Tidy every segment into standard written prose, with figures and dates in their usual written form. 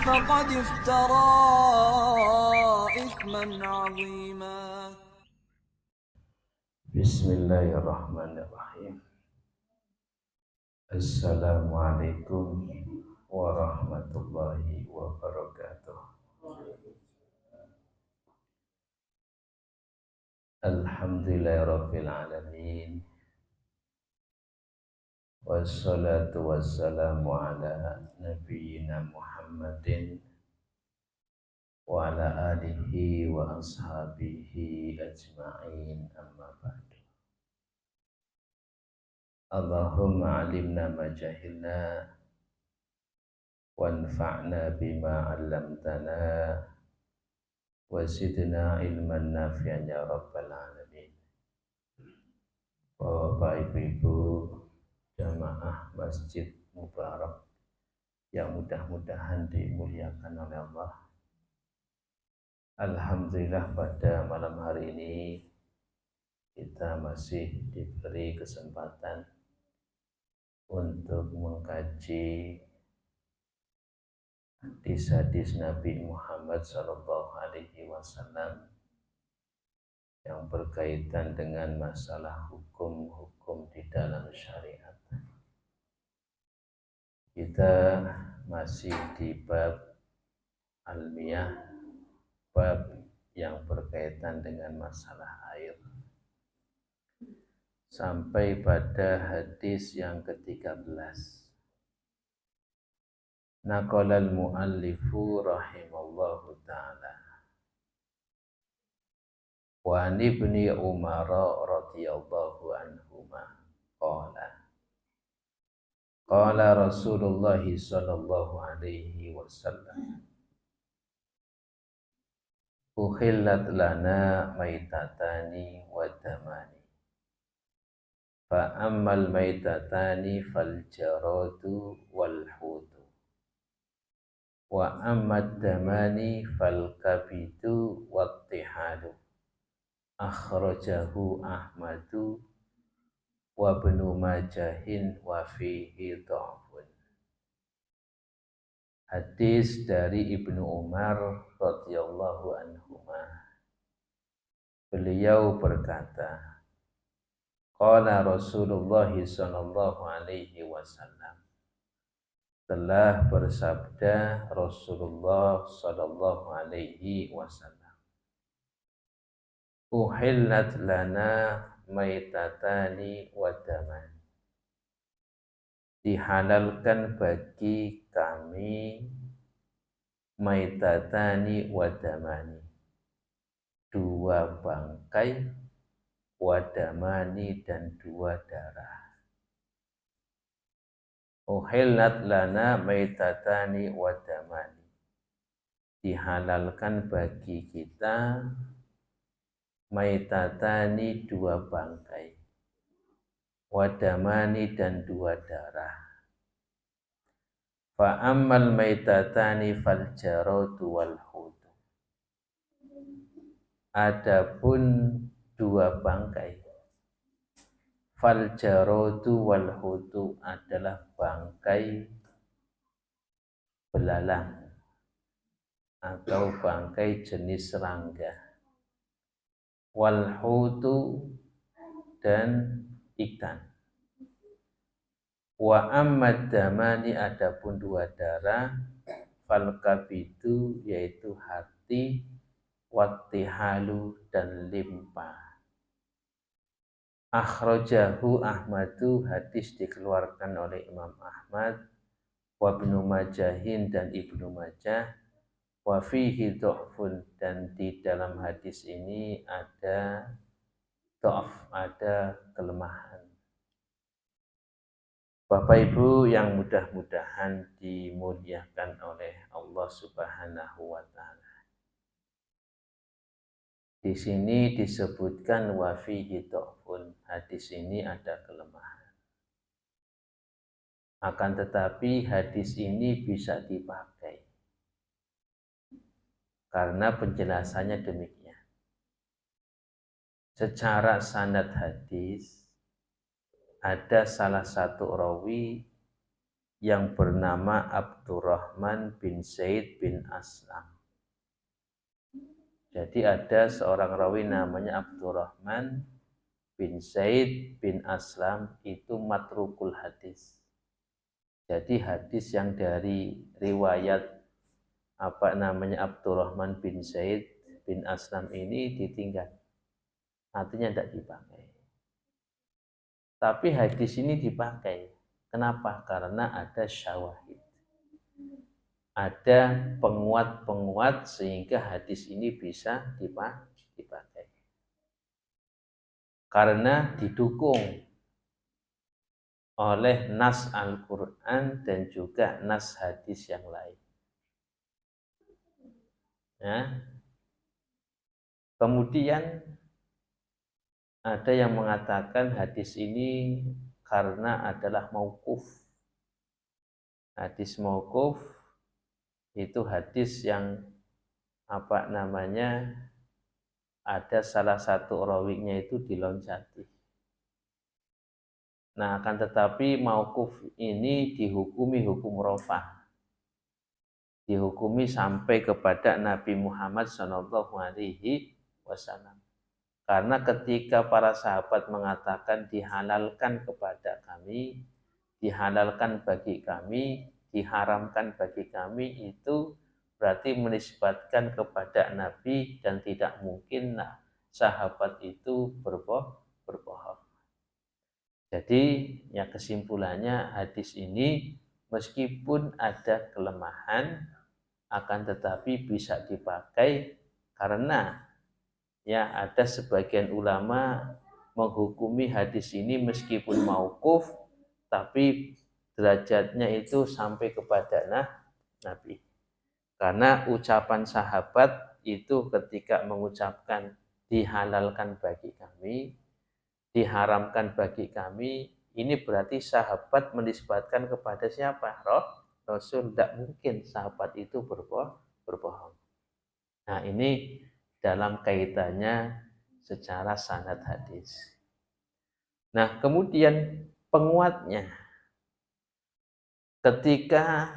فقد افترى إثما عظيما. بسم الله الرحمن الرحيم. السلام عليكم ورحمة الله وبركاته. Alhamdulillahirabbil alamin. Wassalatu wassalamu ala nabiyyina Muhammadin wa ala alihi wa ashabihi ajma'in, amma ba'du. Allahumma alimna ma jahilna wanfa'na bima 'allamtana wa zidna ilman nafi'an ya rabbal alamin. Bapak ibu-ibu jamaah Masjid Mubarak yang mudah-mudahan dimuliakan oleh Allah. Alhamdulillah pada malam hari ini kita masih diberi kesempatan untuk mengkaji hadis-hadis Nabi Muhammad SAW yang berkaitan dengan masalah hukum-hukum di dalam syariat. Kita masih di bab al-miyah, bab yang berkaitan dengan masalah air, sampai pada hadis yang ke-13. Naqalal muallifu rahimallahu ta'ala wa an ibni Umar radhiyallahu anhuma qala Rasulullah sallallahu alaihi wasallam uhillat lana maitatani wa damani fa ammal maitatani fal jaradu wal hutu wa ammad damani fal kabidu wat tihalu akhrajahu Ahmadu wa ibnu Majahin wa fihi dha'fun. Hadis dari Ibnu Umar radhiyallahu anhuma. Beliau berkata, qala Rasulullah sallallahu alaihi wasallam, telah bersabda Rasulullah sallallahu alaihi wasallam, uhillat lana maitatani wa damani, dihalalkan bagi kami maitatani wa damani, dua bangkai, wa damani dan dua darah. Uhillat lana maitatani wa damani, dihalalkan bagi kita maitatani dua bangkai, wadamani dan dua darah. Fa ammal maitatani fal jaradu wal hutu, adapun dua bangkai, fal jaradu wal hutu adalah bangkai belalang atau bangkai jenis serangga, wal hutu dan ikan. Wa ammad damani, adapun dua darah, fal kabidu yaitu hati, wattihalu dan limpa. Akhrajahu Ahmadu, hadis dikeluarkan oleh Imam Ahmad, wa ibnu Majahin dan Ibnu Majah, wa fihi dha'fun, dan di dalam hadis ini ada dha'f, ada kelemahan. Bapak Ibu yang mudah-mudahan dimuliakan oleh Allah Subhanahu wa taala. Di sini disebutkan wa fihi dha'fun, hadis ini ada kelemahan. Akan tetapi hadis ini bisa dipakai karena penjelasannya demikian. Secara sanad hadis ada salah satu rawi yang bernama Abdurrahman bin Zaid bin Aslam. Jadi ada seorang rawi namanya Abdurrahman bin Zaid bin Aslam, itu matrukul hadis. Jadi hadis yang dari riwayat Abdurrahman bin Zaid bin Aslam ini ditinggal, artinya tidak dipakai. Tapi hadis ini dipakai. Kenapa? Karena ada syawahid, ada penguat-penguat sehingga hadis ini bisa dipakai. Karena didukung oleh nas Al-Quran dan juga nas hadis yang lain. Ya. Kemudian ada yang mengatakan hadis ini karena adalah mauquf. Hadis mauquf itu hadis yang ada salah satu rawinya itu diloncati. Nah, akan tetapi mauquf ini dihukumi hukum rafa. Dihukumi sampai kepada Nabi Muhammad SAW. Karena ketika para sahabat mengatakan dihalalkan kepada kami, dihalalkan bagi kami, diharamkan bagi kami, itu berarti menisbatkan kepada Nabi dan tidak mungkin sahabat itu berbohong. Jadi ya kesimpulannya hadis ini meskipun ada kelemahan akan tetapi bisa dipakai karena ya ada sebagian ulama menghukumi hadis ini meskipun mauquf tapi derajatnya itu sampai kepada Nabi. Karena ucapan sahabat itu ketika mengucapkan dihalalkan bagi kami, diharamkan bagi kami, ini berarti sahabat menisbatkan kepada siapa? Rasul. Tidak mungkin sahabat itu berbohong. Nah, ini dalam kaitannya secara sanad hadis. Nah, kemudian penguatnya ketika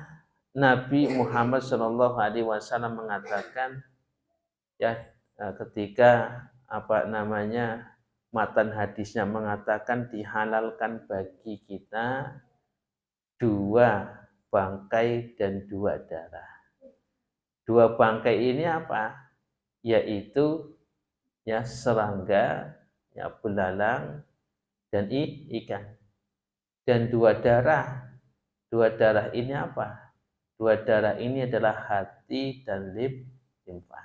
Nabi Muhammad SAW mengatakan ya ketika matan hadisnya mengatakan dihalalkan bagi kita 2 bangkai dan 2 darah. 2 bangkai ini apa? Yaitu ya serangga, ya belalang dan ikan. Dan 2 darah. 2 darah ini apa? 2 darah ini adalah hati dan limpa.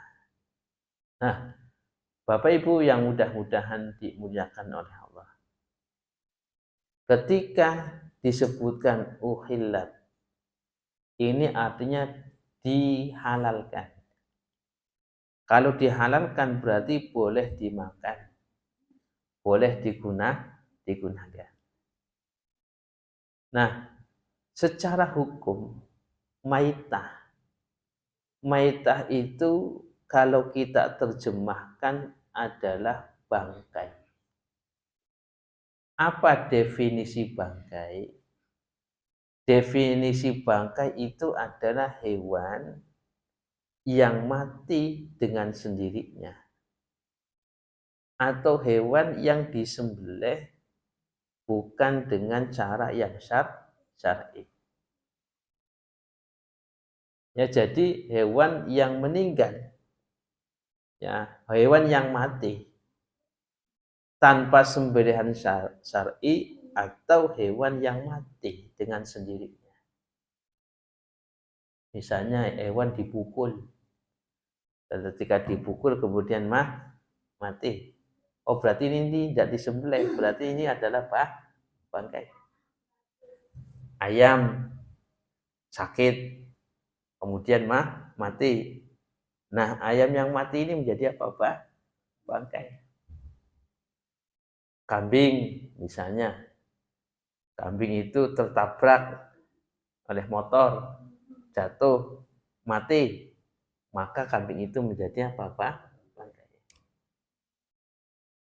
Nah, Bapak Ibu yang mudah-mudahan dimuliakan oleh Allah. Ketika disebutkan uhillat, ini artinya dihalalkan. Kalau dihalalkan berarti boleh dimakan, boleh digunakan. Nah, secara hukum maitah itu kalau kita terjemahkan adalah bangkai. Apa definisi bangkai? Definisi bangkai itu adalah hewan yang mati dengan sendirinya atau hewan yang disembelih bukan dengan cara yang syar'i. Ya, jadi hewan yang meninggal, ya, hewan yang mati tanpa sembelihan syar'i atau hewan yang mati dengan sendirinya. Misalnya hewan dipukul, dan ketika dipukul kemudian mati. Oh, berarti ini tidak disembelih, berarti ini adalah bangkai. Ayam sakit, kemudian mati. Nah, ayam yang mati ini menjadi apa? Bangkai. Kambing misalnya, kambing itu tertabrak oleh motor, jatuh, mati, maka kambing itu menjadi apa? Bangkai.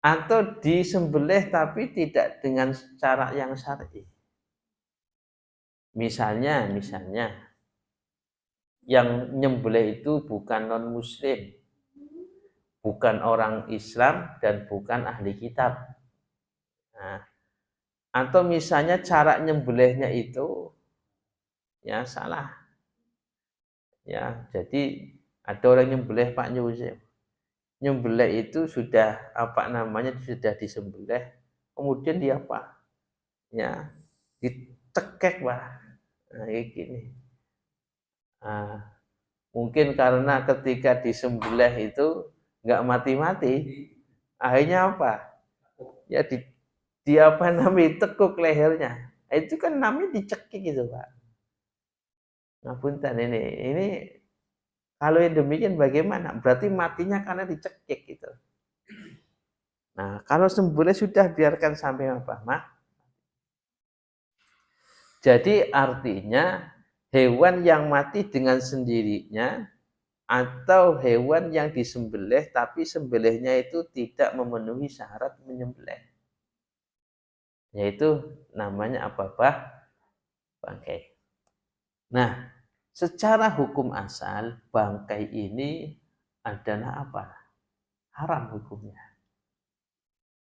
Atau disembelih tapi tidak dengan cara yang syar'i. Misalnya yang nyembelih itu bukan non muslim, bukan orang Islam dan bukan ahli kitab. Nah, atau misalnya cara nyembelihnya itu ya salah. Ya, jadi ada orang nyembelih Pak Yusuf. Nyembelih itu sudah apa namanya sudah disembelih, kemudian dia apa? Ya, dicekek Pak. Nah, kayak gini. Nah, mungkin karena ketika disembelih itu nggak mati-mati, akhirnya apa? Ya di apa namanya tekuk lehernya. Itu kan namanya dicekik gitu Pak. Nah, punten ini kalau yang demikian bagaimana? Berarti matinya karena dicekik gitu. Nah, kalau sembelih sudah biarkan sampai apa, Mak? Jadi artinya hewan yang mati dengan sendirinya atau hewan yang disembelih tapi sembelihnya itu tidak memenuhi syarat menyembelih. Yaitu namanya apa, Pak? Bangkai. Nah, secara hukum asal bangkai ini adalah apa? Haram hukumnya.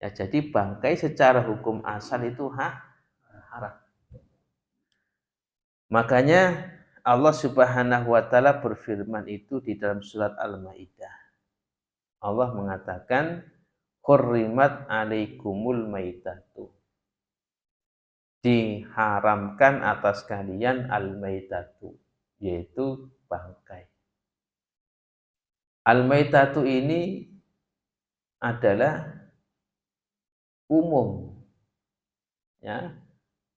Ya, jadi bangkai secara hukum asal itu haram. Makanya Allah Subhanahu wa taala berfirman itu di dalam surat Al-Maidah. Allah mengatakan hurrimat alaikumul maitatu. Diharamkan atas kalian al-maitatu, yaitu bangkai. Al-maitatu ini adalah umum. Ya,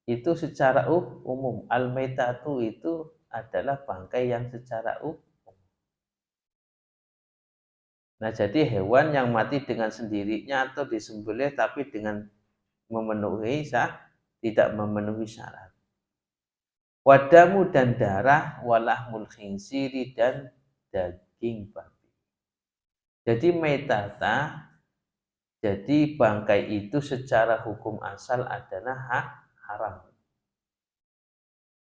itu secara umum. Al-maitatu itu adalah bangkai yang secara umum. Nah, jadi hewan yang mati dengan sendirinya atau disembelih tapi dengan memenuhi tidak memenuhi syarat. Wadamu dan darah, walahmul khinsiri dan daging babi. Jadi maitata, jadi bangkai itu secara hukum asal adalah haram.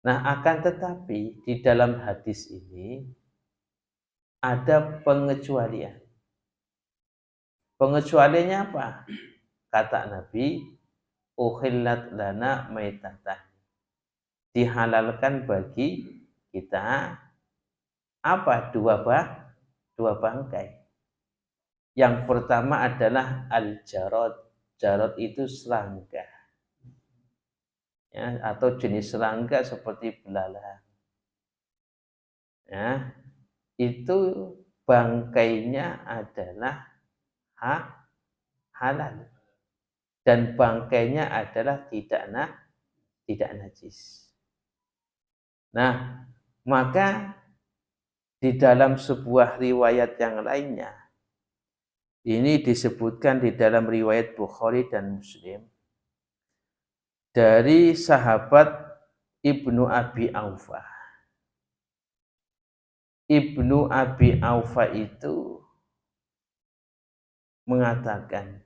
Nah, akan tetapi di dalam hadis ini ada pengecualian. Pengecualiannya apa? Kata Nabi, uhillat lana maitatan. Dihalalkan bagi kita apa? Dua bangkai. Yang pertama adalah al-jarad. Jarad itu serangga. Ya, atau jenis serangga seperti belalang. Ya, itu bangkainya adalah halal dan bangkainya adalah tidak najis. Nah, maka di dalam sebuah riwayat yang lainnya, ini disebutkan di dalam riwayat Bukhari dan Muslim dari sahabat Ibnu Abi Aufa. Ibnu Abi Aufa itu mengatakan,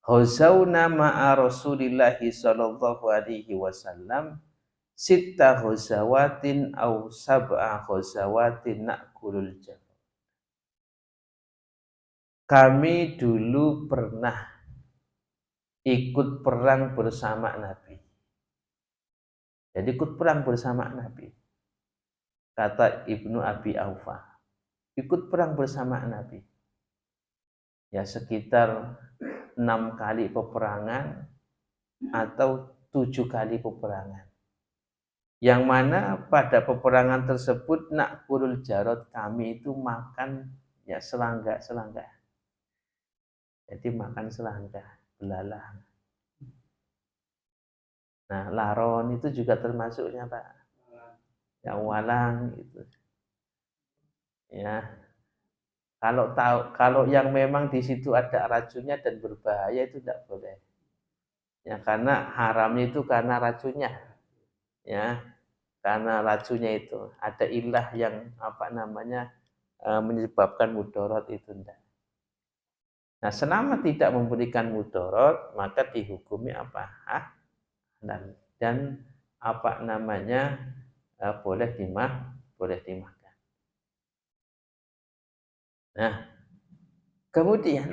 Ghazauna ma'a Rasulillahi sallallahu alaihi wasallam sitta ghazawatin aw sab'a ghazawatin na'kulul jabal. Kami dulu pernah ikut perang bersama Nabi. Jadi ikut perang bersama Nabi. Kata Ibnu Abi Aufa, ikut perang bersama Nabi. Ya sekitar 6 kali peperangan atau 7 kali peperangan. Yang mana pada peperangan tersebut nakulul jarod, kami itu makan ya serangga. Jadi makan serangga, belalang. Nah, laron itu juga termasuknya, Pak. Ya walang itu. Ya. Kalau yang memang di situ ada racunnya dan berbahaya itu tidak boleh. Ya karena haramnya itu karena racunnya. Ya, karena racunnya itu ada ilah yang apa namanya menyebabkan mudarat itu enggak. Nah, selama tidak memberikan mudarat maka dihukumi apa? Dan apa namanya boleh dimakan. Nah, kemudian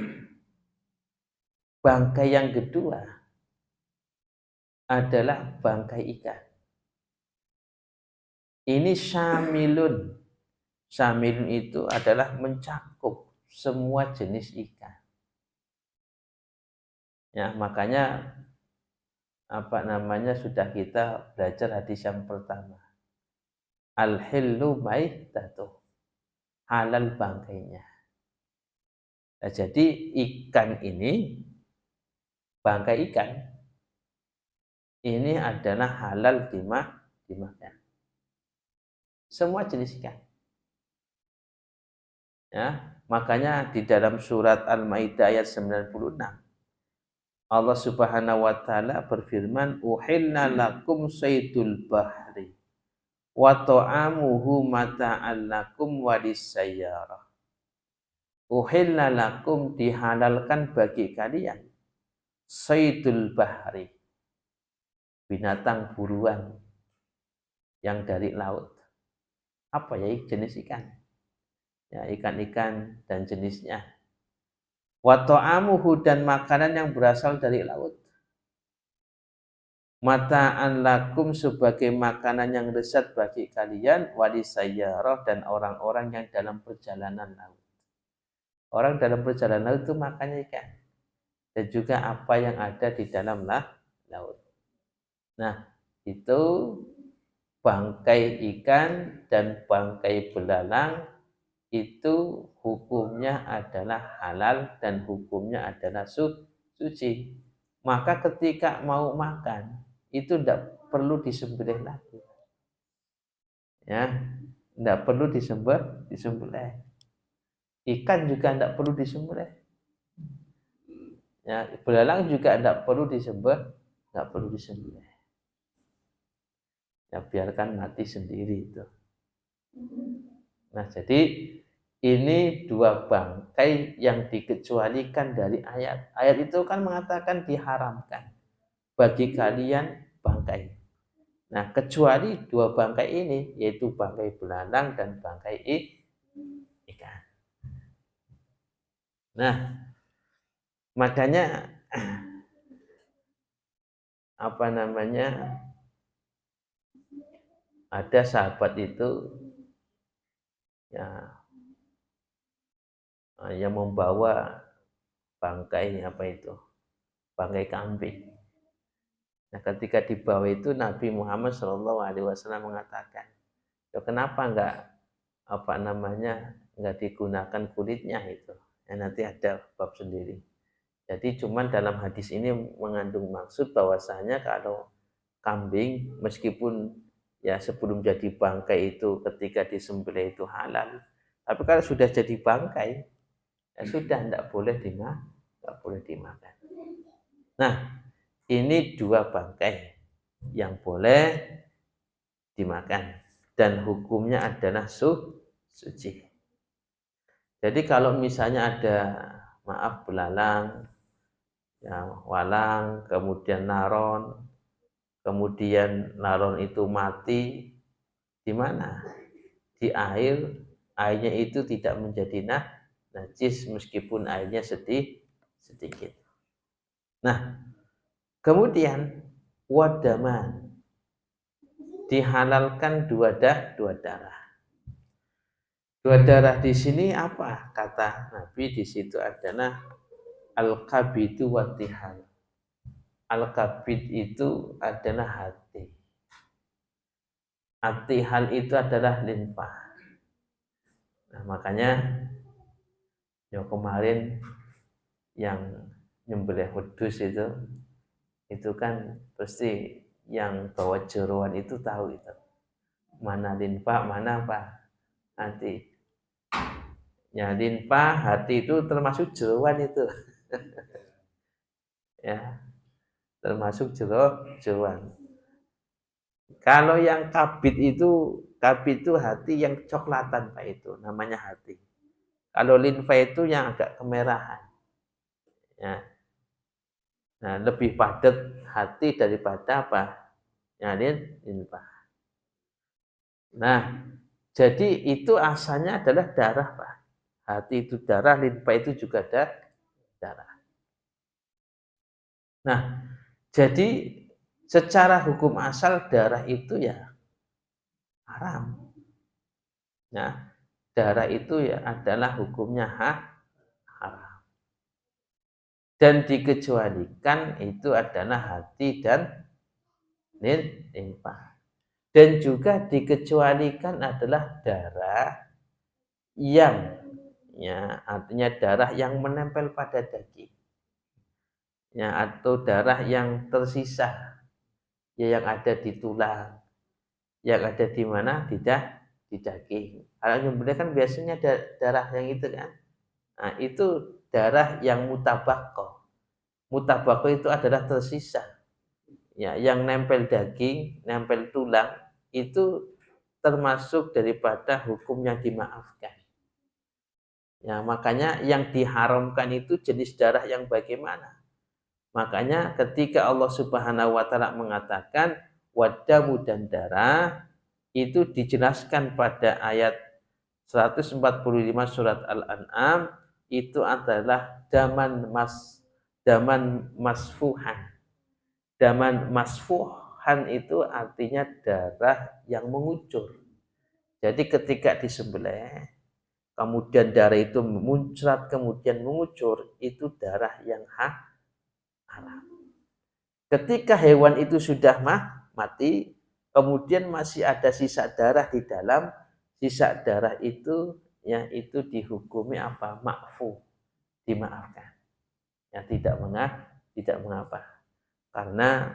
bangkai yang kedua adalah bangkai ikan. Ini syamilun. Syamilun itu adalah mencakup semua jenis ikan. Ya, makanya apa namanya sudah kita belajar hadis yang pertama. Al-hillu maitatuh. Halal bangkainya. Nah, jadi ikan ini, bangkai ikan ini adalah halal dimakan. Semua jenis ikan. Ya, makanya di dalam surat Al-Maidah ayat 96 Allah Subhanahu wa taala berfirman, "Uhilla lakum saydul bahri wa ta'amuhu mata'an lakum walisayyarah." Uhilla lakum, dihalalkan bagi kalian saydul bahri, binatang buruan yang dari laut. Apa ya jenis ikan? Ya, ikan-ikan dan jenisnya. Wa ta'amuhu, dan makanan yang berasal dari laut. Mata'an lakum, sebagai makanan yang lezat bagi kalian, walisayyarah, dan orang-orang yang dalam perjalanan laut. Orang dalam perjalanan laut itu makannya ikan. Dan juga apa yang ada di dalam laut. Nah, itu bangkai ikan dan bangkai belalang itu hukumnya adalah halal dan hukumnya adalah suci. Maka ketika mau makan itu tidak perlu disembelih lagi. Ya, tidak perlu disembelih. Ikan juga tidak perlu disembelih. Ya, belalang juga tidak perlu disembelih. Ya, biarkan mati sendiri itu. Nah, jadi ini dua bangkai yang dikecualikan dari ayat. Ayat itu kan mengatakan diharamkan bagi kalian bangkai. Nah, kecuali dua bangkai ini, yaitu bangkai belalang dan bangkai ikan. Nah, makanya apa namanya, ada sahabat itu ya yang membawa bangkai bangkai kambing. Nah, ketika dibawa itu Nabi Muhammad SAW mengatakan, ya, kenapa enggak digunakan kulitnya itu? Ya, nanti ada bab sendiri. Jadi cuman dalam hadis ini mengandung maksud bahwasanya kalau kambing meskipun ya sebelum jadi bangkai itu ketika disembelih itu halal, tapi kalau sudah jadi bangkai ya sudah tidak boleh dimakan. Nah, ini dua bangkai yang boleh dimakan dan hukumnya adalah suci. Jadi kalau misalnya ada belalang, ya, walang, kemudian kemudian naron itu mati, di mana? Di air, airnya itu tidak menjadi najis meskipun airnya sedikit. Nah, kemudian wadaman, dihalalkan dua darah. Dua darah di sini apa? Kata Nabi di situ adalah al-kabidu watihal. Al-kabid itu adalah hati. Atihal itu adalah limpa. Nah, makanya yang kemarin yang nyembelih wedhus itu kan pasti yang bawa jeroan itu tahu itu. Mana limpa, mana hati. Ya, limpa, hati itu termasuk jeroan itu. Ya, termasuk jeroan. Kalau yang kabit itu hati yang coklatan Pak, itu namanya hati. Kalau linfa itu yang agak kemerahan. Ya. Nah, lebih padat hati daripada Ya, linfah. Nah, jadi itu asalnya adalah darah, Pak. Hati itu darah, linfah itu juga ada darah. Nah, jadi secara hukum asal darah itu ya haram. Nah, darah itu ya adalah hukumnya haram. Dan dikecualikan itu adalah hati dan linfah. Dan juga dikecualikan adalah darah yang ya artinya darah yang menempel pada daging. Ya, atau darah yang tersisa ya yang ada di tulang, yang ada di mana? Di daging. Kalau nyembelih kan biasanya ada darah yang itu kan. Nah, itu darah yang mutabako. Mutabako itu adalah tersisa. Ya, yang nempel daging, nempel tulang itu termasuk daripada hukum yang dimaafkan. Ya, makanya yang diharamkan itu jenis darah yang bagaimana? Makanya ketika Allah Subhanahu wa taala mengatakan wadamu dan darah itu dijelaskan pada ayat 145 surat Al-An'am itu adalah daman masfuhan. Daman masfuhan itu artinya darah yang mengucur. Jadi ketika disembelih kemudian darah itu memuncrat kemudian mengucur itu darah yang haram. Ketika hewan itu sudah mati, kemudian masih ada sisa darah di dalam, sisa darah itu ya itu dihukumi apa? Ma'fu, dimaafkan. Ya tidak mengapa. Karena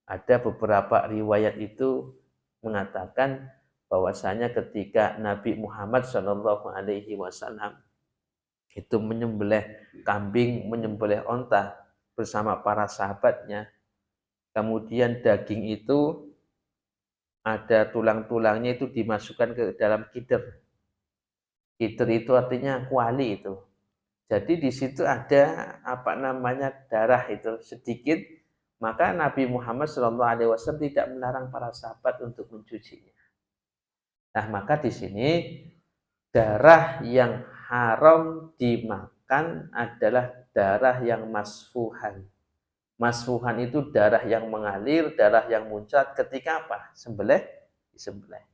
ada beberapa riwayat itu mengatakan bahwasanya ketika Nabi Muhammad Shallallahu alaihi wasallam itu menyembelih kambing, menyembelih onta bersama para sahabatnya. Kemudian daging itu ada tulang-tulangnya itu dimasukkan ke dalam kider. Kider itu artinya kuali itu. Jadi di situ ada apa namanya darah itu sedikit, maka Nabi Muhammad SAW tidak melarang para sahabat untuk mencucinya. Nah, maka di sini darah yang haram dimakan adalah darah yang masfuhan. Masfuhan itu darah yang mengalir, darah yang muncrat ketika apa? Disembelih.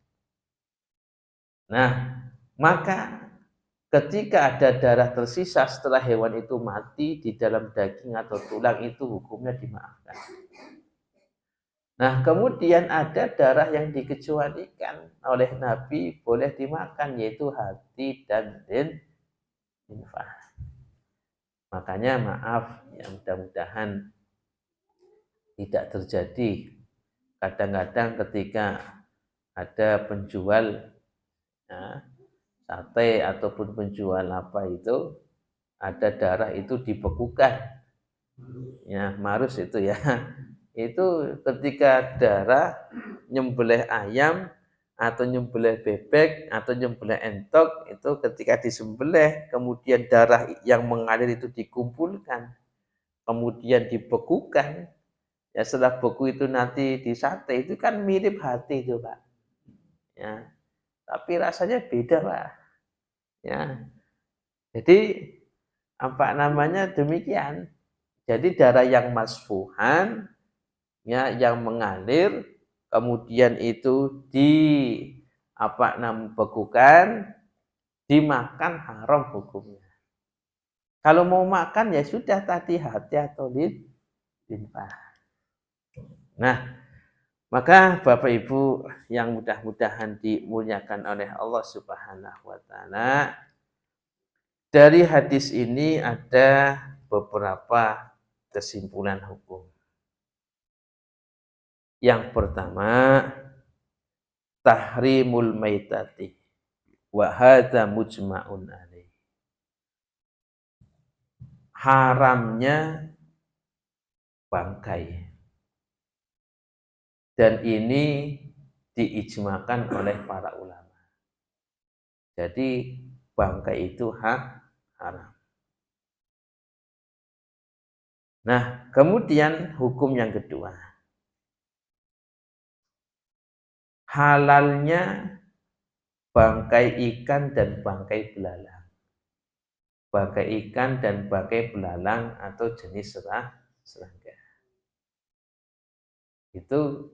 Nah, maka ketika ada darah tersisa setelah hewan itu mati di dalam daging atau tulang itu hukumnya dimaafkan. Nah, kemudian ada darah yang dikecualikan oleh Nabi boleh dimakan yaitu hati dan linfah. Makanya maaf ya mudah-mudahan tidak terjadi. Kadang-kadang ketika ada penjual ya, sate ataupun penjual apa itu ada darah itu dibekukan ya marus itu ya itu ketika darah nyembelih ayam atau nyembelih bebek atau nyembelih entok itu ketika disembelih kemudian darah yang mengalir itu dikumpulkan kemudian dibekukan ya setelah beku itu nanti di sate itu kan mirip hati itu Pak ya tapi rasanya beda Pak ya jadi apa namanya demikian jadi darah yang masfuhan ya yang mengalir kemudian itu bekukan dimakan haram hukumnya kalau mau makan ya sudah tadi hati atau linfah. Nah, maka Bapak Ibu yang mudah-mudahan dimuliakan oleh Allah Subhanahu wa taala, dari hadis ini ada beberapa kesimpulan hukum. Yang pertama, tahrimul maitati wa hadza mujma'un alaih. Haramnya bangkai. Dan ini diijmakan oleh para ulama. Jadi bangkai itu haram. Nah, kemudian hukum yang kedua. halalnya bangkai ikan dan bangkai belalang. Bangkai ikan dan bangkai belalang atau jenis serangga. Itu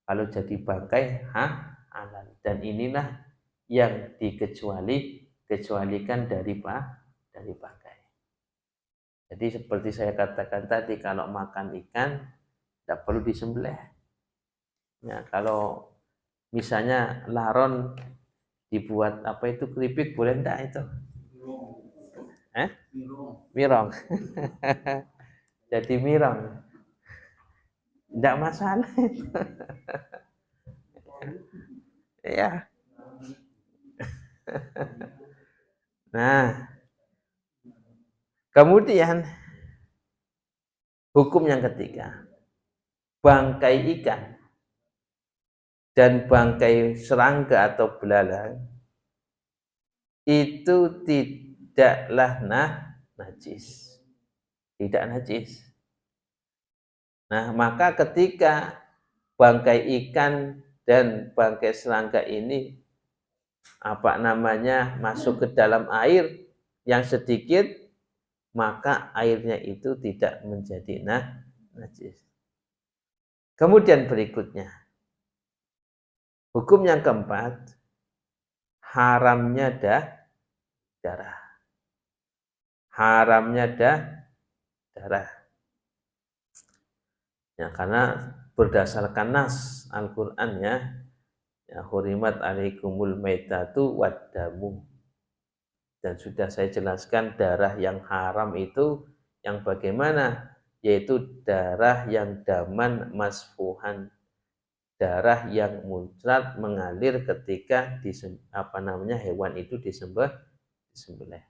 kalau jadi bangkai halal. Dan inilah yang dikecualikan dari bangkai. Jadi seperti saya katakan tadi, kalau makan ikan tidak perlu disembelih. Ya, kalau misalnya laron dibuat apa itu keripik, boleh enggak itu? Mirong. Jadi mirong. Enggak masalah. Ya. Nah, kemudian hukum yang ketiga, bangkai ikan dan bangkai serangga atau belalang itu tidaklah najis. Tidak najis. Nah, maka ketika bangkai ikan dan bangkai serangga ini masuk ke dalam air yang sedikit, maka airnya itu tidak menjadi najis. Kemudian berikutnya, hukum yang keempat, haramnya darah. Haramnya darah. Ya, karena berdasarkan nas Al-Qur'an ya hurimat alaikumul maitatu waddamu. Dan sudah saya jelaskan darah yang haram itu yang bagaimana, yaitu darah yang daman masfuhan, darah yang muncrat mengalir ketika hewan itu disembelih.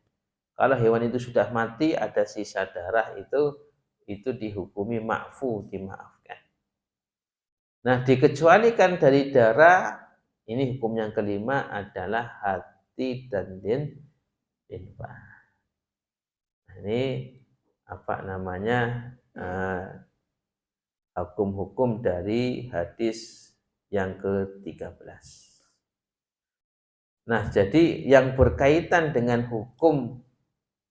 Kalau hewan itu sudah mati, ada sisa darah itu dihukumi ma'fu, dimaafkan. Nah, dikecualikan dari darah, ini hukum yang kelima adalah hati dan linfah. Nah, ini hukum-hukum dari hadis yang ke-13. Nah, jadi yang berkaitan dengan hukum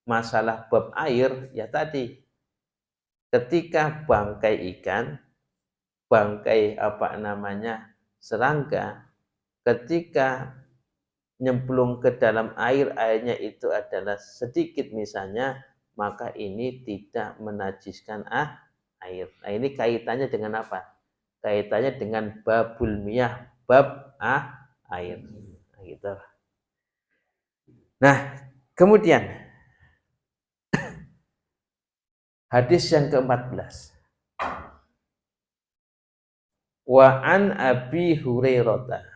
masalah bab air, ya tadi, ketika bangkai ikan, bangkai serangga, ketika nyemplung ke dalam air, airnya itu adalah sedikit misalnya, maka ini tidak menajiskan air. Nah, ini kaitannya dengan apa? Kaitannya dengan babul miyah, bab air. Nah, gitu. Nah, kemudian hadis yang ke-14. Wa an Abi Hurairah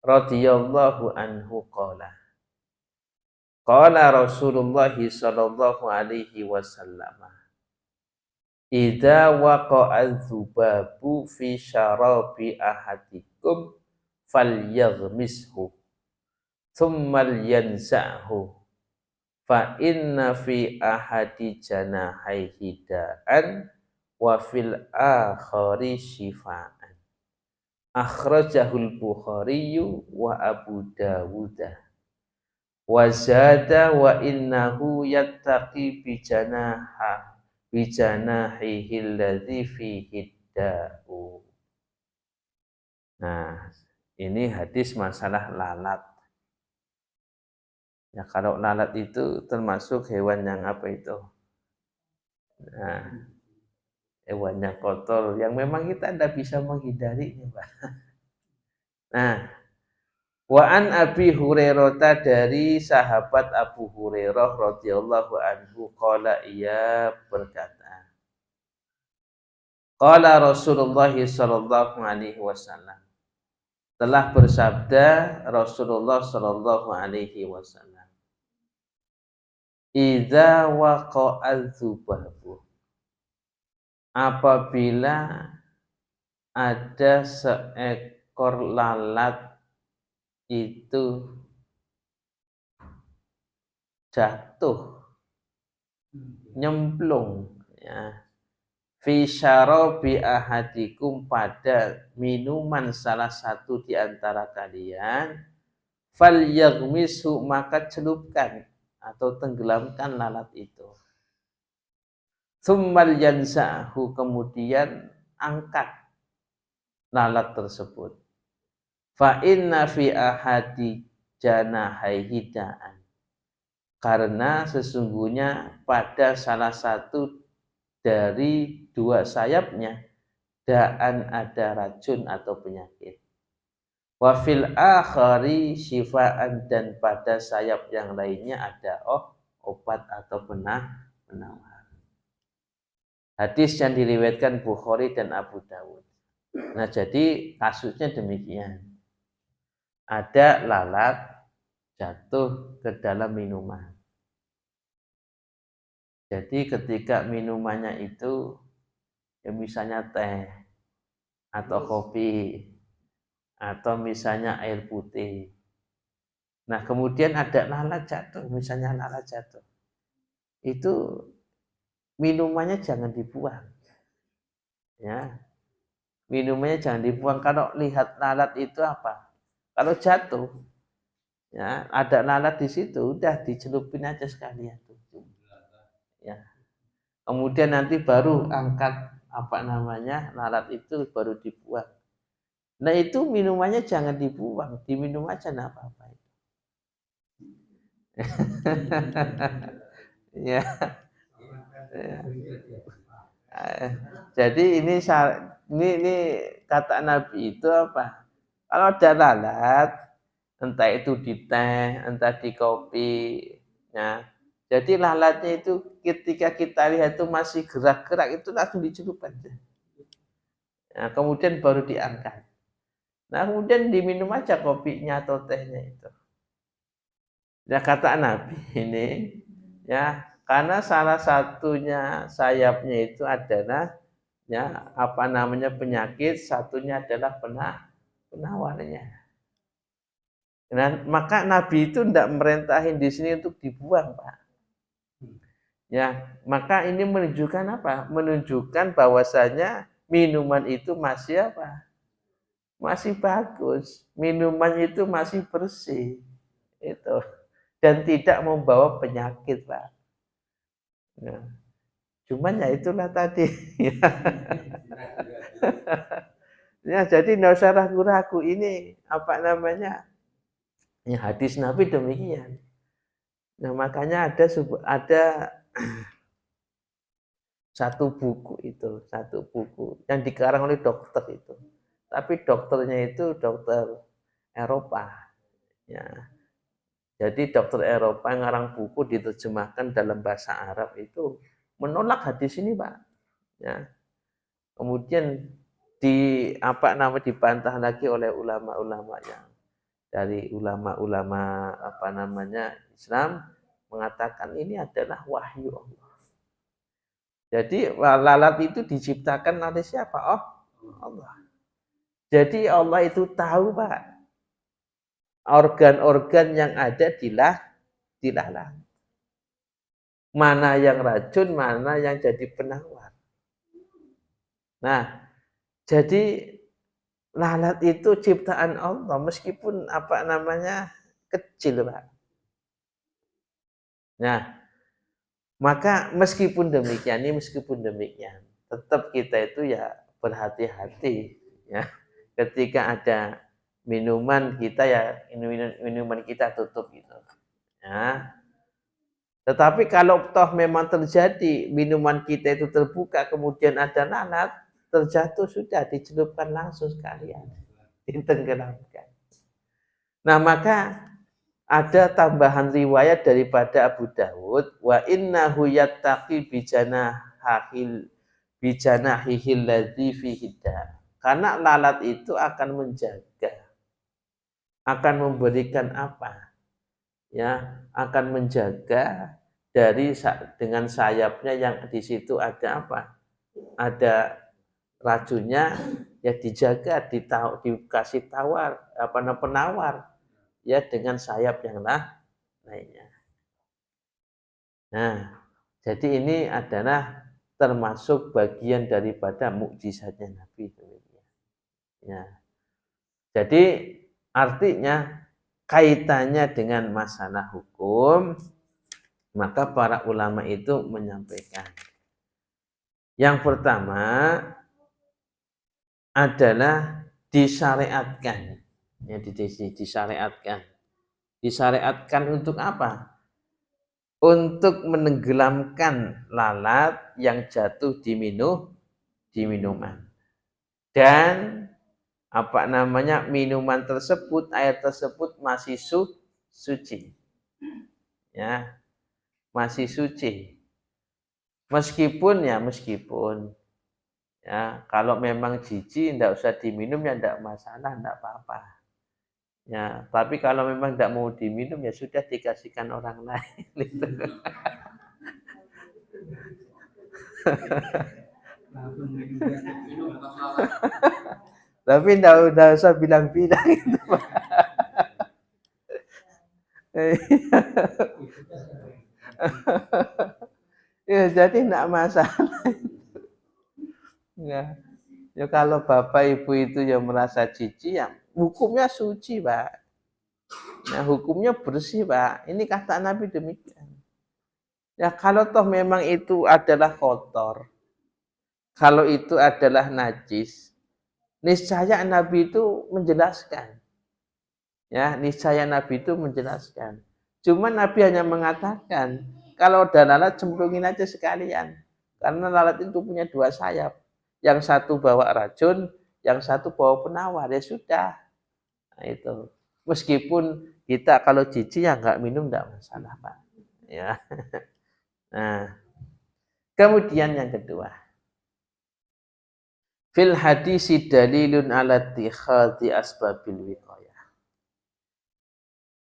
radhiyallahu anhu qala Rasulullah sallallahu alaihi wasallam, idza waqa'a dzubabu fi syarabi ahadikum falyaghmishu thumma yanza'hu fa inna fi ahadi janahaihi da'an wa fil akhari shifaan. Akhrajahul Bukhari wa Abu Dawud. Wa zada wa innahu yattaqi bijanahihi alladhi fihi da'u. Nah, ini hadis masalah lalat. Ya, kalau lalat itu termasuk hewan yang apa itu? Nah, hewan yang kotor, yang memang kita tidak bisa menghindarinya, Pak. Nah, wa an Abi Hurairah, dari sahabat Abu Hurairah radhiyallahu anhu, qala, ia berkata, qala Rasulullah sallallahu alaihi wasallam, telah bersabda Rasulullah sallallahu alaihi wasallam, idza waqa'a dzubabu, apabila ada seekor lalat itu jatuh, nyemplung, ya, fi syarabi ahadikum pada minuman salah satu di antara kalian, falyaghmisu maka celupkan atau tenggelamkan lalat itu. Tsummal yansahu kemudian angkat lalat tersebut. Fa inna fi ahadi janahaihi da'an. Karena sesungguhnya pada salah satu dari dua sayapnya da'an ada racun atau penyakit. Wa fil akhari syifaan dan pada sayap yang lainnya ada obat atau penawar. Hadis yang diriwayatkan Bukhari dan Abu Dawud. Nah, jadi kasusnya demikian. Ada lalat jatuh ke dalam minuman. Jadi ketika minumannya itu ya misalnya teh atau kopi atau misalnya air putih. Nah, kemudian ada lalat jatuh, misalnya lalat jatuh. Itu minumannya jangan dibuang. Ya. Minumannya jangan dibuang. Kalau lihat lalat itu apa? Kalau jatuh, ya ada lalat di situ, udah dicelupin aja sekalian. Ya. Kemudian nanti baru angkat lalat itu baru dibuang. Nah itu minumannya jangan dibuang, diminum aja nggak apa-apa. Ya. Ya. Jadi ini kata Nabi itu apa? Kalau ada lalat, entah itu di teh, entah di kopi, ya. Jadi lalatnya itu ketika kita lihat itu masih gerak-gerak itu langsung dicelupkan. Nah, kemudian baru diangkat. Nah, kemudian diminum aja kopinya atau tehnya itu. Ya kata Nabi ini, ya karena salah satunya sayapnya itu adalah ya penyakit, satunya adalah penawarnya. Nah, maka Nabi itu tidak merentahin di sini untuk dibuang, Pak. Ya, maka ini menunjukkan apa? Menunjukkan bahwasanya minuman itu masih apa? Masih bagus. Minuman itu masih bersih. Itu. Dan tidak membawa penyakit, Pak. Ya. Cuman ya itulah tadi. Ya, jadi tidak usah ragu-ragu ini ya, hadis Nabi demikian. Nah, makanya ada satu buku yang dikarang oleh dokter itu. Tapi dokternya itu dokter Eropa. Ya. Jadi dokter Eropa yang ngarang buku diterjemahkan dalam bahasa Arab itu menolak hadis ini, Pak. Ya. Kemudian dibantah lagi oleh ulama-ulama yang dari ulama-ulama Islam mengatakan ini adalah wahyu Allah. Jadi lalat itu diciptakan oleh siapa? Oh, Allah. Jadi Allah itu tahu, Pak, organ-organ yang ada di lalat. Mana yang racun, mana yang jadi penawar. Nah, jadi lalat itu ciptaan Allah meskipun kecil, Pak. Nah, maka meskipun demikian, tetap kita itu ya berhati-hati ya. Ketika ada minuman kita ya minuman kita tutup gitu. Ya. Tetapi kalau toh memang terjadi minuman kita itu terbuka kemudian ada lalat terjatuh sudah dicelupkan langsung sekalian, ditenggelamkan. Nah, maka ada tambahan riwayat daripada Abu Dawud wa innahu yattaqi bijanahihil ladzi fihi da. Karena lalat itu akan menjaga, akan memberikan apa? Ya, akan menjaga dengan sayapnya yang di situ ada apa? Ada racunnya, ya dijaga, dikasih penawar ya dengan sayap yang lainnya. Nah, jadi ini adalah termasuk bagian daripada mukjizatnya Nabi. Ya. Jadi artinya kaitannya dengan masalah hukum, maka para ulama itu menyampaikan. Yang pertama adalah disyariatkan. Ya, disyariatkan. Disyariatkan untuk apa? Untuk menenggelamkan lalat yang jatuh di minuman. Dan apa namanya, minuman tersebut, air tersebut masih suci. Ya, masih suci. Meskipun ya kalau memang jijik tidak usah diminum ya tidak masalah, tidak apa-apa. Ya, tapi kalau memang tidak mau diminum ya sudah dikasihkan orang lain. Tapi tidak usah bilang-bilang itu. Ya, jadi tidak masalah. Ya. Ya kalau bapak ibu itu yang merasa jijik ya hukumnya suci, Pak. Nah, hukumnya bersih, Pak. Ini kata Nabi demikian. Ya kalau toh memang itu adalah kotor, kalau itu adalah najis, niscaya Nabi itu menjelaskan. Ya, niscaya Nabi itu menjelaskan. Cuma Nabi hanya mengatakan, kalau ada lalat cemplungin aja sekalian. Karena lalat itu punya dua sayap. Yang satu bawa racun, yang satu bawa penawar. Ya sudah. Nah, itu. Meskipun kita kalau jijik ya nggak minum nggak masalah, Pak. Ya. Nah, kemudian yang kedua. Fil hadisi dalilun ala tikhadhi asbabil wiqayah.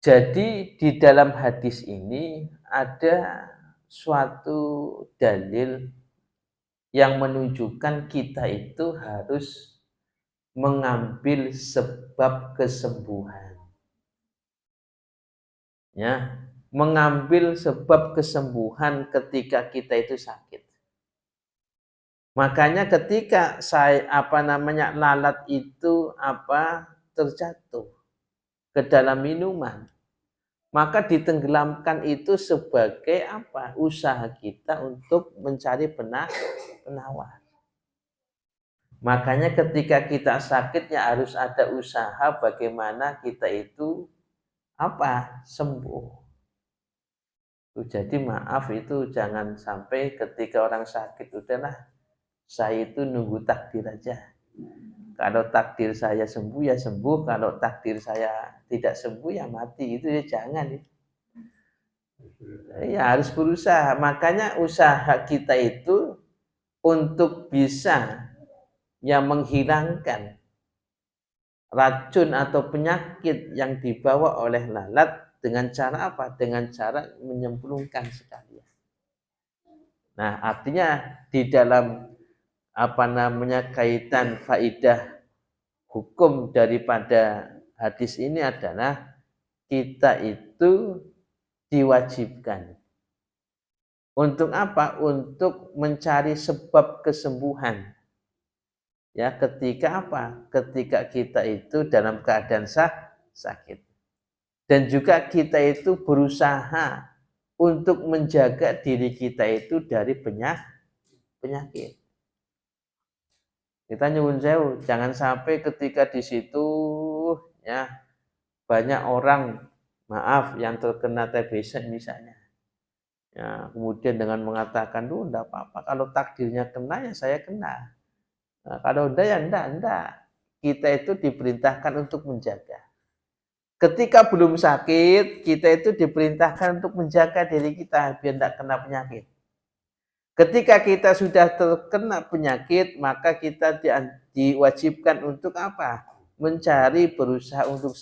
Jadi di dalam hadis ini ada suatu dalil yang menunjukkan kita itu harus mengambil sebab kesembuhan. Ya, mengambil sebab kesembuhan ketika kita itu sakit. Makanya ketika lalat itu terjatuh ke dalam minuman, maka ditenggelamkan itu sebagai usaha kita untuk mencari penawar. Makanya ketika kita sakit ya harus ada usaha bagaimana kita itu sembuh. Jadi maaf itu jangan sampai ketika orang sakit udahlah saya itu nunggu takdir aja. Kalau takdir saya sembuh ya sembuh, kalau takdir saya tidak sembuh ya mati. Itu ya jangan. Ya harus berusaha. Makanya usaha kita itu untuk bisa menghilangkan racun atau penyakit yang dibawa oleh lalat dengan cara apa? Dengan cara menyemplungkan sekalian. Nah, artinya di dalam kaitan faidah hukum daripada hadis ini adalah kita itu diwajibkan untuk apa? Untuk mencari sebab kesembuhan. Ya, ketika ketika kita itu dalam keadaan sakit. Dan juga kita itu berusaha untuk menjaga diri kita itu dari penyakit. Kita nyuwun sewu, jangan sampai ketika di situ ya banyak orang yang terkena TBC misalnya. Ya, kemudian dengan mengatakan, enggak apa-apa kalau takdirnya kena ya saya kena. Nah, kalau enggak ya enggak. Kita itu diperintahkan untuk menjaga. Ketika belum sakit, kita itu diperintahkan untuk menjaga diri kita biar tidak kena penyakit. Ketika kita sudah terkena penyakit, maka kita diwajibkan untuk mencari, berusaha untuk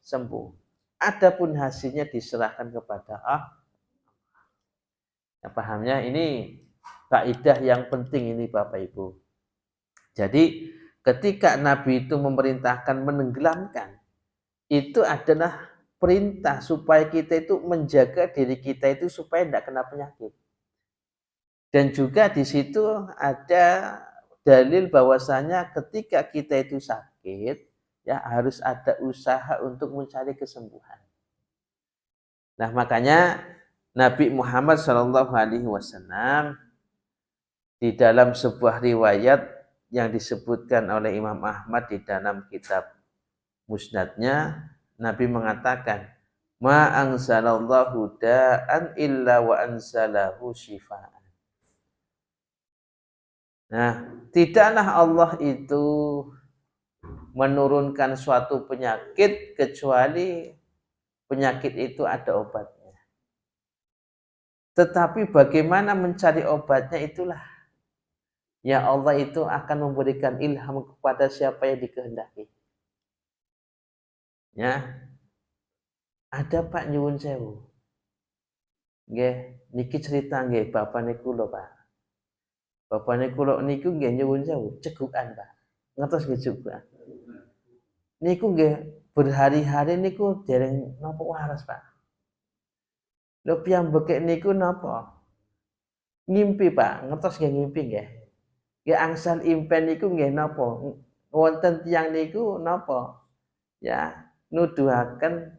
sembuh. Adapun hasilnya diserahkan kepada Allah. Ya, pahamnya ini kaidah yang penting ini Bapak Ibu. Jadi ketika Nabi itu memerintahkan menenggelamkan, itu adalah perintah supaya kita itu menjaga diri kita itu supaya tidak kena penyakit. Dan juga di situ ada dalil bahwasanya ketika kita itu sakit, ya harus ada usaha untuk mencari kesembuhan. Nah, makanya Nabi Muhammad SAW di dalam sebuah riwayat yang disebutkan oleh Imam Ahmad di dalam kitab Musnadnya, Nabi mengatakan, "Ma anzalallahu da'an illa wa anzalahu syifaan." Nah, tidaklah Allah itu menurunkan suatu penyakit kecuali penyakit itu ada obatnya. Tetapi bagaimana mencari obatnya itulah ya Allah itu akan memberikan ilham kepada siapa yang dikehendaki. Ya, ada Pak nyuwun sewu. Nggih, niki cerita nggih bapane kula, Pak. Bapane kula niku nggih nyuwun sewu, cegukan, Pak. Ngertos nggih cegukan. Niku nggih berhari-hari niku dereng napa waras, Pak. Lho piyambake niku napa? Ngimpi, Pak. Ngertos nggih ngimpi nggih. Nggih angsal impen niku nggih napa? Wonten tiyang niku napa? Ya, nuduhaken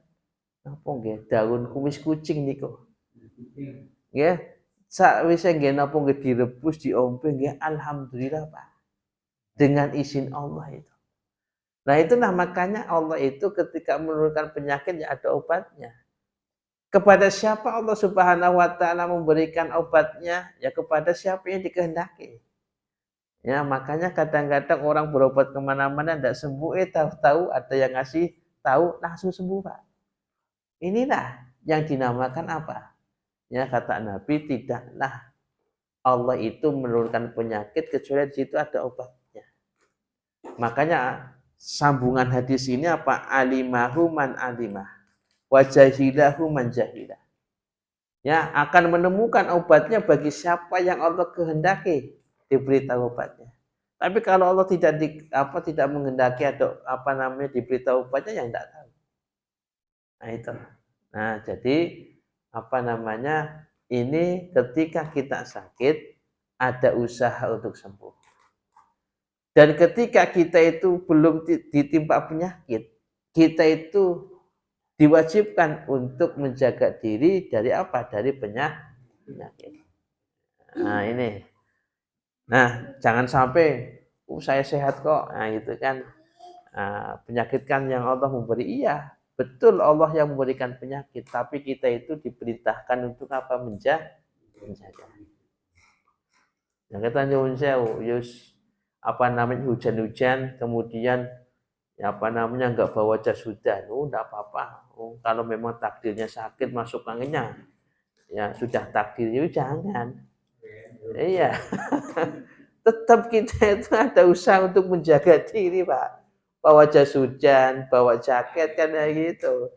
napa nggih daun kumis kucing niku. Nggih, sakwise nggih napa nggih direbus diombe nggih alhamdulillah, Pak. Dengan izin Allah itu. Nah, itulah makanya Allah itu ketika menurunkan penyakit ya ada obatnya. Kepada siapa Allah Subhanahu wa taala memberikan obatnya? Ya kepada siapa yang dikehendaki. Ya, makanya kadang-kadang orang berobat kemana-mana tidak sembuh, tahu-tahu ada yang ngasih tahu langsung sembuh, Pak. Inilah yang dinamakan apa? Ya, kata Nabi, tidaklah Allah itu menurunkan penyakit kecuali di situ ada obatnya. Makanya sambungan hadis ini apa? Alimahu man alimah, wa jahilahu man jahilah. Ya, akan menemukan obatnya bagi siapa yang Allah kehendaki diberitahu obatnya. Tapi kalau Allah tidak menghendaki atau diberitahu obatnya yang tidak tahu. Nah, itu. Nah, jadi ini ketika kita sakit ada usaha untuk sembuh. Dan ketika kita itu belum ditimpa penyakit, kita itu diwajibkan untuk menjaga diri dari apa? Dari penyakit. Nah, ini. Nah, jangan sampai saya sehat kok. Nah, gitu kan. Nah, penyakit kan yang Allah memberi. Iya, betul Allah yang memberikan penyakit, tapi kita itu diperintahkan untuk apa? Menjaga. Nah, kita nyuwun sewu, hujan-hujan, kemudian enggak bawa jas hujan. Enggak apa-apa. Kalau memang takdirnya sakit masuk anginnya, ya sudah takdirnya jangan. Iya. Tetap kita itu ada usaha untuk menjaga diri, Pak. Bawa jas hujan, bawa jaket kan kayak gitu.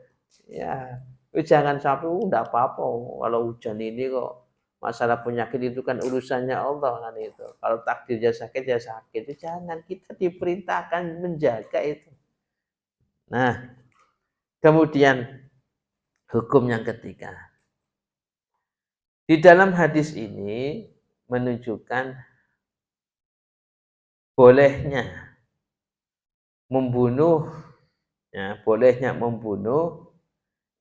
Ya, jangan sampai enggak apa-apa kalau hujan ini kok. Masalah penyakit itu kan urusannya Allah kan itu. Kalau takdirnya sakit ya sakit. Jangan, kita diperintahkan menjaga itu. Nah, kemudian hukum yang ketiga. Di dalam hadis ini menunjukkan bolehnya membunuh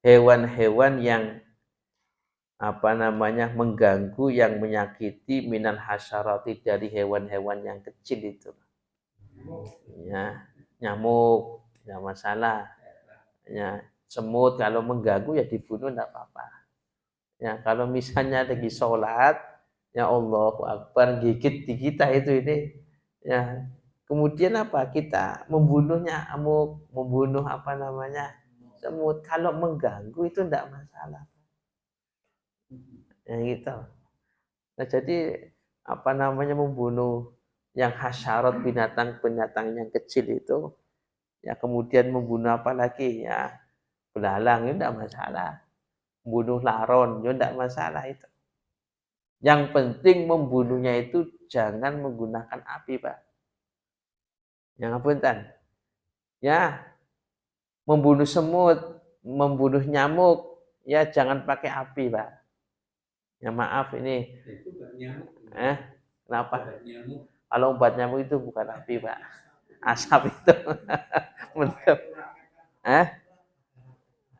hewan-hewan yang mengganggu, yang menyakiti minal hasyarati, dari hewan-hewan yang kecil itu. Ya, nyamuk, tidak masalah. Ya, semut kalau mengganggu ya dibunuh tidak apa-apa. Ya, kalau misalnya lagi sholat, ya Allahu Akbar, gigit di kita itu ini, ya. Kemudian kita membunuh nyamuk, membunuh semut. Kalau mengganggu itu tidak masalah. Ya gitu. Nah, jadi membunuh yang hasyarat, binatang-binatang yang kecil itu, ya kemudian membunuh belalang itu tidak masalah. Membunuh laron itu tidak masalah itu. Yang penting membunuhnya itu jangan menggunakan api, Pak. Yang ngapunten. Ya, membunuh semut, membunuh nyamuk, ya jangan pakai api, Pak. Ya maaf ini. Itu obat nyamuk. Kenapa? Obat nyamuk. Kalau obat nyamuk itu bukan api, Pak. Asap itu. Betul.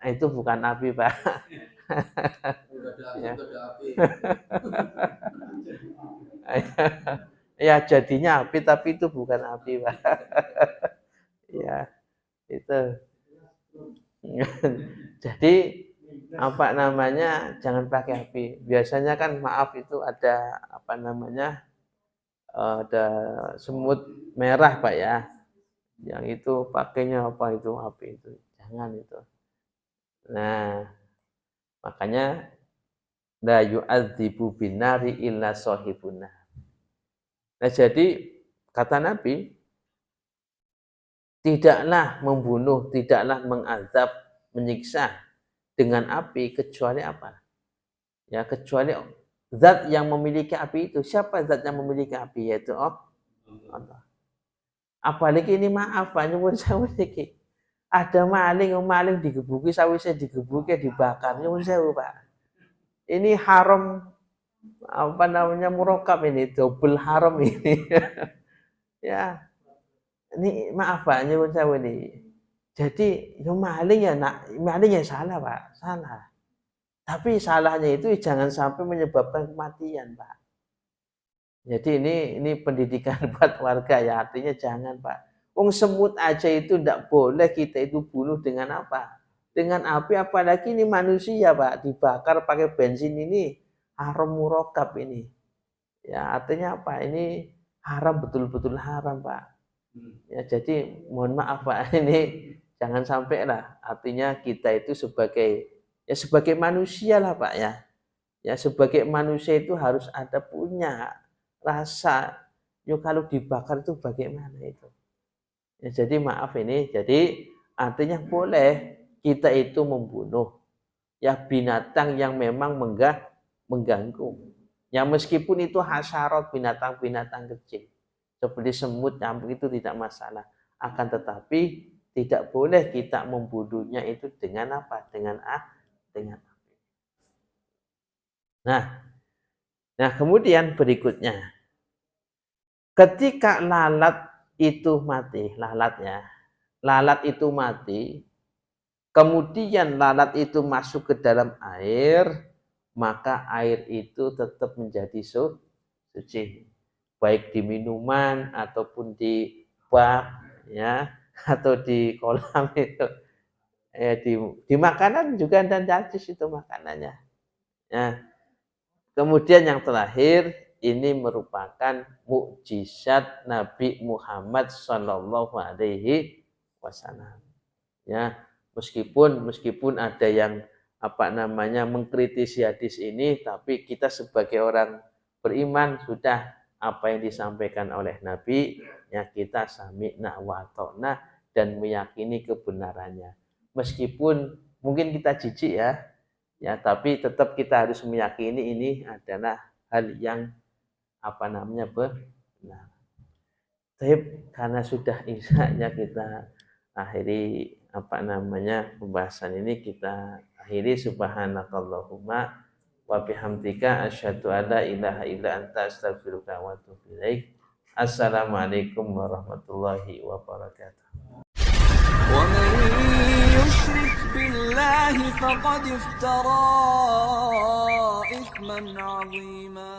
Itu bukan api, Pak. Enggak ada asap, Ya. enggak ada api. Ya jadinya api tapi itu bukan api, Pak. Ya, itu. Jadi apa namanya, jangan pakai api. Biasanya kan maaf itu ada apa namanya, ada semut merah, Pak ya. Yang itu pakainya apa itu api itu. Jangan itu. Nah, makanya la yu'adzibu binari illa sahibuna. Nah, jadi kata Nabi, tidaklah membunuh, tidaklah mengazab, menyiksa dengan api kecuali apa? Ya, kecuali zat yang memiliki api itu. Siapa zat yang memiliki api? Yaitu Allah. Apalagi ini maaf, Pak, nyuwun sewu niki. Ada maling digebuki, sawise digebuki dibakar, nyuwun sewu, Pak. Ini haram apa namanya murakab ini, double haram ini. Ya. Ini maaf Pak, nyuwun sewu ini. Jadi yo maling ya nak, maling ya salah, Pak, salah. Tapi salahnya itu jangan sampai menyebabkan kematian, Pak. Jadi ini pendidikan buat warga ya, artinya jangan, Pak. Wong semut aja itu tidak boleh kita itu bunuh dengan apa? Dengan api, apalagi ini manusia, Pak, dibakar pakai bensin ini haram murakab ini. Ya, artinya apa? Ini haram, betul-betul haram, Pak. Ya, jadi mohon maaf, Pak, ini jangan sampai lah. Artinya kita itu sebagai manusia lah, Pak ya. Ya, sebagai manusia itu harus ada punya rasa. Yo kalau dibakar itu bagaimana itu? Ya, jadi maaf ini, jadi artinya boleh kita itu membunuh ya binatang yang memang mengganggu. Ya meskipun itu hasyarat, binatang-binatang kecil. Seperti semut, nyamuk itu tidak masalah. Akan tetapi tidak boleh kita membunuhnya itu dengan apa? Dengan api. Nah kemudian berikutnya, ketika lalat itu mati, lalat itu mati, kemudian lalat itu masuk ke dalam air, maka air itu tetap menjadi suci. Baik di minuman ataupun di bak ya, atau di kolam itu. Ya, di makanan juga dan najis itu makanannya. Ya. Kemudian yang terakhir, ini merupakan mukjizat Nabi Muhammad Shallallahu Alaihi Wasallam. Ya, meskipun ada yang apa namanya mengkritisi hadis ini, tapi kita sebagai orang beriman sudah apa yang disampaikan oleh Nabi, ya kita sami'na wa ata'na dan meyakini kebenarannya. Meskipun mungkin kita jijik ya tapi tetap kita harus meyakini ini adalah hal yang apa namanya benar. Tapi karena sudah isya kita akhiri apa namanya pembahasan ini, kita akhiri. Subhanakallahumma wa bihamdika asyhadu an la ilaha illa anta astaghfiruka wa atubu ilaik. Assalamualaikum warahmatullahi wabarakatuh. ومن يشرك بالله فقد افترى إثما عظيما